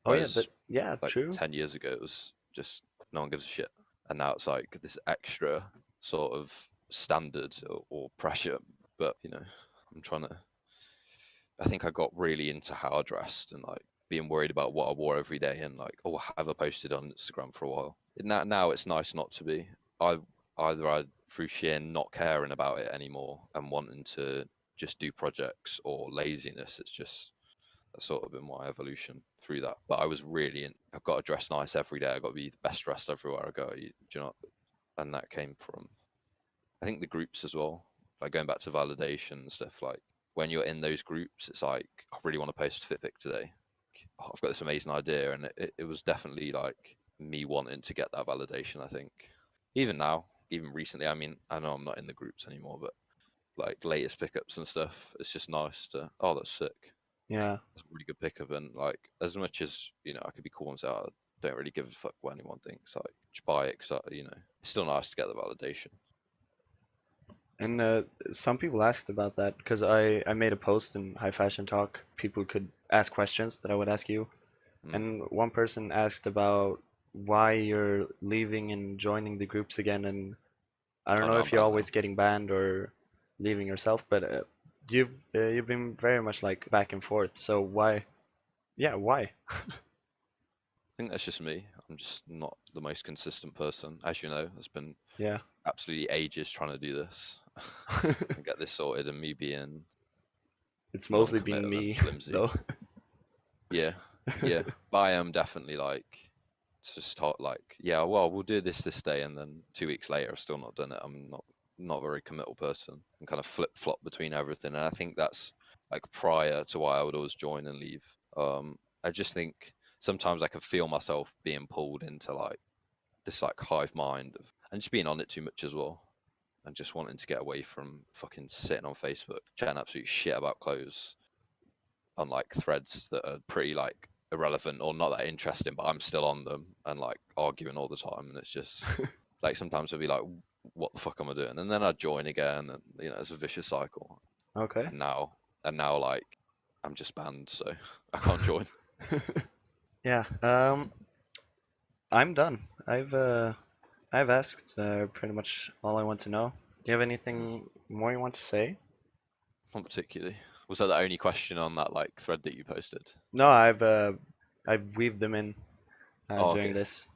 A: Oh yeah,
B: Whereas
A: yeah,
B: like
A: true.
B: 10 years ago, it was just no one gives a shit, and now it's like this extra sort of standard or pressure. But I'm trying to. I think I got really into how I dressed and like being worried about what I wore every day and like, oh, have I posted on Instagram for a while? Now it's nice not to be. I I through sheer not caring about it anymore and wanting to just do projects or laziness. It's just that's sort of been my evolution through that. But I was really in. I've got to dress nice every day. I've got to be the best dressed everywhere I go. Do you know? And that came from I think the groups as well. Like going back to validation and stuff. Like when you're in those groups, it's like I really want to post a Fitbit today. Oh, I've got this amazing idea, and it was definitely like me wanting to get that validation. I think even now, even recently. I mean, I know I'm not in the groups anymore, but like latest pickups and stuff, it's just nice to. Oh, that's sick.
A: Yeah.
B: That's a really good pickup, and like as much as I could be cool and say, oh, I don't really give a fuck what anyone thinks. Like just buy it, because it's still nice to get the validation.
A: And some people asked about that because I made a post in High Fashion Talk. People could ask questions that I would ask you.
B: Mm.
A: And one person asked about why you're leaving and joining the groups again. And I don't
B: Oh
A: know
B: no, I'm
A: if you're
B: banned now.
A: always getting banned or leaving yourself, but you've been very much like back and forth. So why? Yeah, why?
B: I think that's just me. I'm just not the most consistent person. As you know, it's been
A: Yeah.
B: absolutely ages trying to do this and get this sorted, and me being
A: It's mostly been
B: non-committal and
A: me
B: flimsy.
A: though.
B: Yeah, yeah. But I am definitely like just talk like, yeah, well, we'll do this day, and then 2 weeks later, I've still not done it. I'm not a very committal person and kind of flip flop between everything. And I think that's like prior to why I would always join and leave. I just think sometimes I can feel myself being pulled into like this like hive mind of and just being on it too much as well. And just wanting to get away from fucking sitting on Facebook, chatting absolute shit about clothes on like threads that are pretty like irrelevant or not that interesting, but I'm still on them and like arguing all the time. And it's just like sometimes I'll be like, what the fuck am I doing? And then I join again, and it's a vicious cycle.
A: Okay.
B: And now like I'm just banned, so I can't join.
A: Yeah. I'm done. I've asked pretty much all I want to know. Do you have
B: Mm.
A: anything more you want to say?
B: Not particularly. Was that the only question on that like thread that you posted?
A: No, I've weaved them in
B: Oh,
A: during
B: okay.
A: this.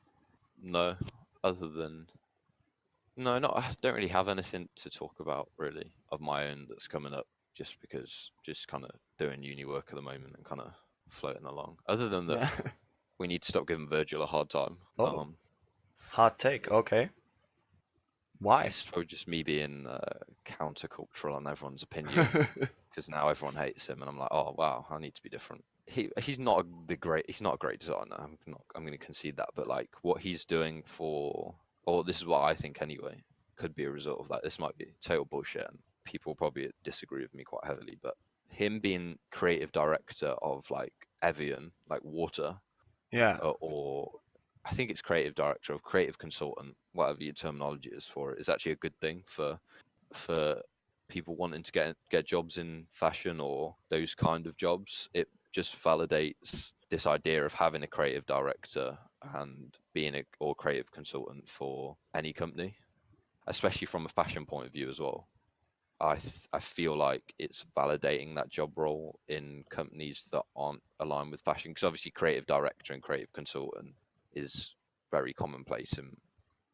B: No, other than no, not I don't really have anything to talk about really of my own that's coming up. Just because, just kind of doing uni work at the moment and kind of floating along. Other than that,
A: Yeah.
B: we need to stop giving Virgil a hard time.
A: Oh, hot take. Okay. Why?
B: This is probably just me being countercultural on everyone's opinion because now everyone hates him, and I'm like, oh wow, I need to be different. He's not a great designer. I'm going to concede that, but like what he's doing or this is what I think anyway, could be a result of that. This might be total bullshit, and people will probably disagree with me quite heavily, but him being creative director of like Evian, like water,
A: Yeah.
B: or I think it's creative director or creative consultant, whatever your terminology is for it, is actually a good thing for people wanting to get jobs in fashion or those kind of jobs. It just validates this idea of having a creative director and being a or creative consultant for any company, especially from a fashion point of view as well. I feel like it's validating that job role in companies that aren't aligned with fashion, because obviously creative director and creative consultant is very commonplace in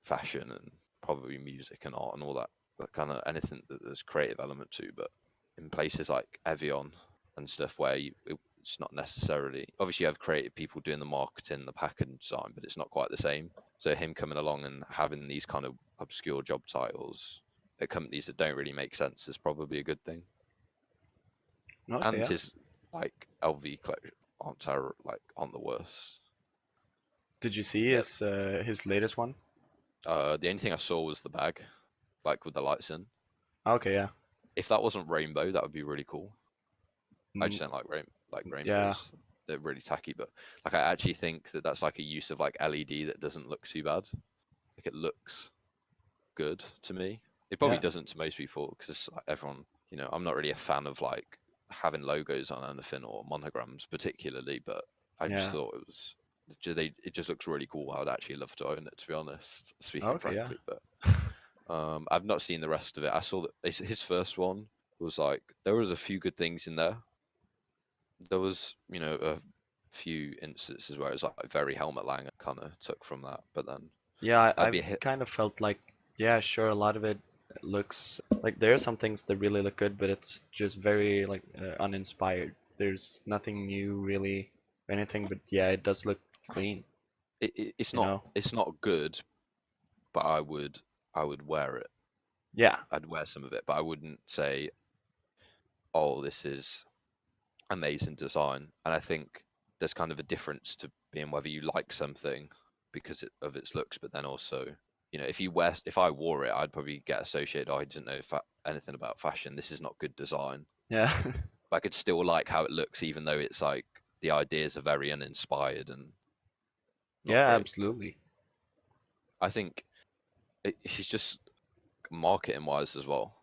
B: fashion and probably music and art and all that, but kind of anything that there's creative element to. But in places like Evian and stuff where it's not necessarily, obviously you have creative people doing the marketing, the packaging design, but it's not quite the same. So him coming along and having these kind of obscure job titles at companies that don't really make sense is probably a good thing.
A: Okay.
B: And
A: Yeah.
B: his like LV collection aren't the worst.
A: Did you see
B: Yeah.
A: his latest one?
B: The only thing I saw was the bag, like with the lights in.
A: Okay. Yeah.
B: If that wasn't rainbow, that would be really cool. I
A: Mm,
B: just don't like
A: yeah.
B: rainbows. they're really tacky. But like I actually think that that's like a use of like LED that doesn't look too bad. Like it looks good to me. It probably
A: Yeah,
B: doesn't to most people because like, everyone, I'm not really a fan of like having logos on anything or monograms particularly, but I just
A: yeah.
B: thought it just looks really cool. I would actually love to own it, to be honest, speaking
A: Okay, yeah.
B: frankly. But I've not seen the rest of it. I saw that his first one was like there was a few good things in there. There was, a few instances where it was like very Helmet Lang kind of took from that, but then
A: Yeah,
B: I'd
A: I've
B: be hit.
A: kind of felt like, yeah, sure, a lot of it looks like there are some things that really look good, but it's just very like uninspired. There's nothing new really or anything, but yeah, it does look clean,
B: It's
A: you
B: not
A: know?
B: good, but I would wear it.
A: Yeah,
B: I'd wear some of it, but I wouldn't say, "Oh, this is amazing design." And I think there's kind of a difference to being whether you like something because of its looks, but then also, if I wore it, I'd probably get associated. Oh, I didn't know anything about fashion. This is not good design.
A: yeah,
B: But I could still like how it looks, even though it's like the ideas are very uninspired and not
A: yeah,
B: great.
A: absolutely.
B: I think he's just marketing wise as well.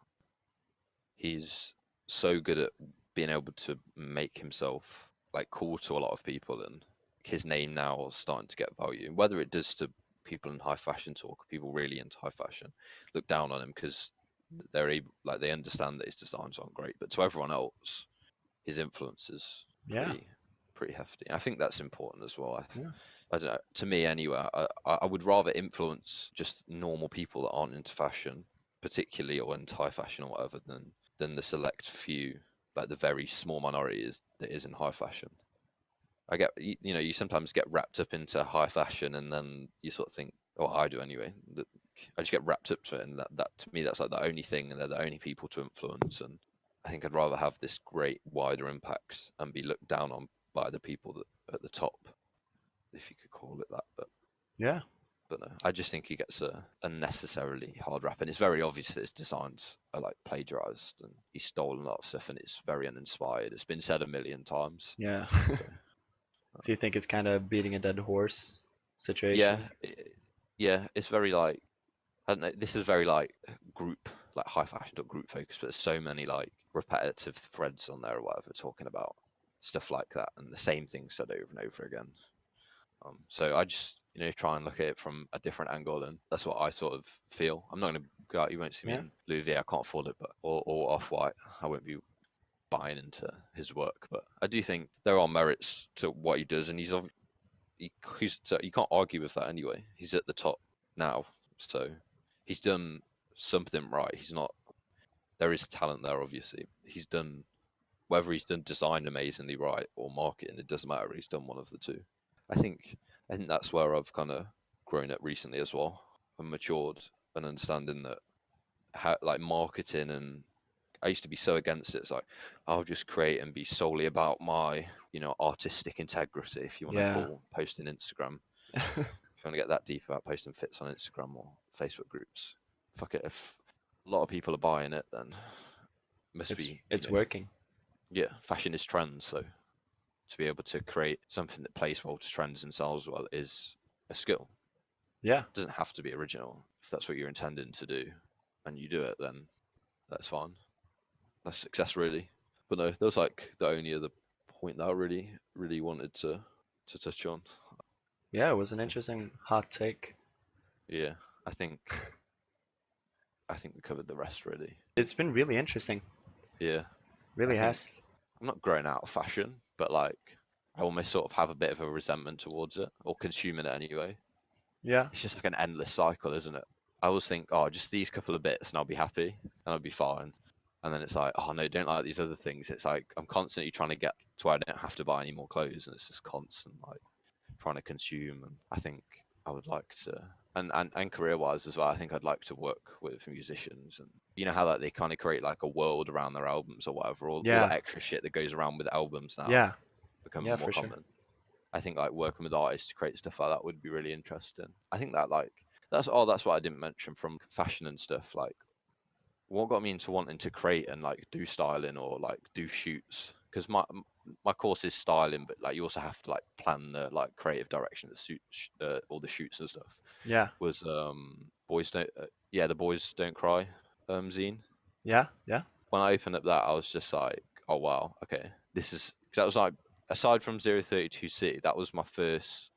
B: He's so good at being able to make himself like cool to a lot of people, and his name now is starting to get value. Whether it does to people in high fashion talk, people really into high fashion, look down on him because they're able, like they understand that his designs aren't great, but to everyone else, his influence is
A: Yeah,
B: pretty hefty. I think that's important as well.
A: yeah,
B: I don't know. To me, anyway, I would rather influence just normal people that aren't into fashion, particularly or into high fashion or whatever, than the select few, like the very small minority that is in high fashion. I get, you sometimes get wrapped up into high fashion, and then you sort of think, or I do anyway, that I just get wrapped up to it, and that to me that's like the only thing, and they're the only people to influence. And I think I'd rather have this great wider impacts and be looked down on by the people that at the top, if you could call it that.
A: yeah,
B: But no, I just think he gets a unnecessarily hard rap, and it's very obvious that his designs are like plagiarized and he's stolen a lot of stuff, and it's very uninspired. It's been said a million times.
A: yeah.
B: So
A: So you think it's kind of beating a dead horse
B: yeah,
A: situation?
B: yeah, it's very like I don't know. This is very like group, like high fashion or group focus, but there's so many like repetitive threads on there or whatever talking about stuff like that, and the same thing said over and over again. So I just try and look at it from a different angle, and that's what I sort of feel. I'm not going to go out. You won't see me
A: Yeah,
B: in Louis V. I can't afford it, but or off white. I won't be buying into his work, but I do think there are merits to what he does, and he's so you can't argue with that anyway. He's at the top now, so he's done something right. He's not. There is talent there, obviously. He's done whether he's done design amazingly right or marketing. It doesn't matter. He's done one of the two. I think I think that's where I've kind of grown up recently as well and matured and understanding that how like marketing and I used to be so against it. It's like I'll just create and be solely about my artistic integrity, if you want to
A: yeah,
B: call posting Instagram. If you want to get that deep about posting fits on Instagram or Facebook groups, fuck it. If a lot of people are buying it, then it must
A: it's
B: be
A: it's working.
B: yeah. Fashion is trends, so to be able to create something that plays well to trends and sells well is a skill.
A: Yeah,
B: It doesn't have to be original. If that's what you're intending to do and you do it, then that's fine. That's success, really. But no, that was like the only other point that I really, really wanted to touch on.
A: yeah, it was an interesting hot take.
B: Yeah, I think I think we covered the rest really.
A: It's been really interesting.
B: Yeah, I
A: Really
B: think
A: has.
B: I'm not growing out of fashion, but like I almost sort of have a bit of a resentment towards it or consuming it anyway.
A: Yeah,
B: It's just like an endless cycle, isn't it? I always think, oh, just these couple of bits and I'll be happy and I'll be fine. And then it's like, oh no, don't like these other things. It's like I'm constantly trying to get to where I don't have to buy any more clothes, and it's just constant like trying to consume. And I think I would like to, and career wise as well. I think I'd like to work with musicians, and you know how like they kind of create like a world around their albums or whatever, all
A: yeah,
B: the extra shit that goes around with albums now
A: yeah,
B: becoming
A: yeah,
B: more
A: for sure.
B: common. I think like working with artists to create stuff like that would be really interesting. I think that like that's what I didn't mention from fashion and stuff. Like what got me into wanting to create and like do styling or like do shoots because my course is styling, but like you also have to like plan the like creative direction that suits all the shoots and stuff.
A: Yeah.
B: Was boys don't yeah, the boys don't cry zine.
A: Yeah. Yeah.
B: When I opened up that, I was just like, oh wow, okay, this is because that was like aside from 032C, that was my first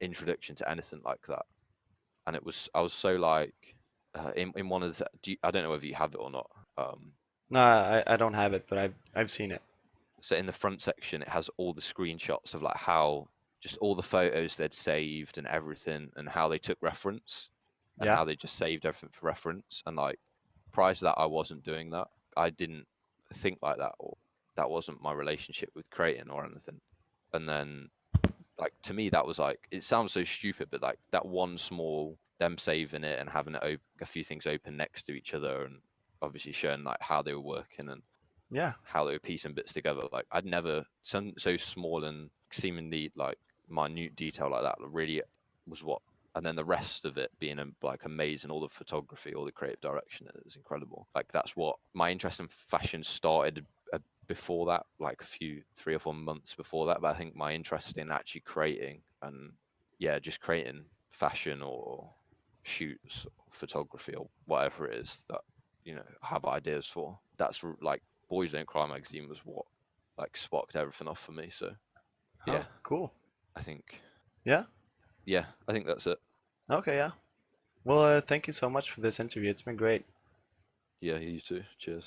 B: introduction to anything like that, and it was I was so like in one of the I don't know whether you have it or not.
A: No, I don't have it, but I've seen it.
B: So in the front section, it has all the screenshots of like how just all the photos they'd saved and everything, and how they took reference, and
A: Yeah.
B: how they just saved everything for reference. And like prior to that, I wasn't doing that. I didn't think like that, or that wasn't my relationship with creating or anything. And then like to me, that was like it sounds so stupid, but like that one small them saving it and having it a few things open next to each other, and obviously showing like how they were working and
A: Yeah.
B: how they were piecing bits together. Like I'd never something so small and seemingly like minute detail like that really was what. And then the rest of it being like amazing, all the photography, all the creative direction is incredible. Like that's what my interest in fashion started before that, like a few 3 or 4 months before that. But I think my interest in actually creating and yeah, just creating fashion or shoots, or photography or whatever it is that I have ideas for. That's like Boys Don't Cry magazine was what like sparked everything off for me. So yeah,
A: Oh, cool.
B: I think
A: Yeah.
B: I think that's it.
A: Okay. Yeah. Well, thank you so much for this interview. It's been great.
B: Yeah, you too. Cheers.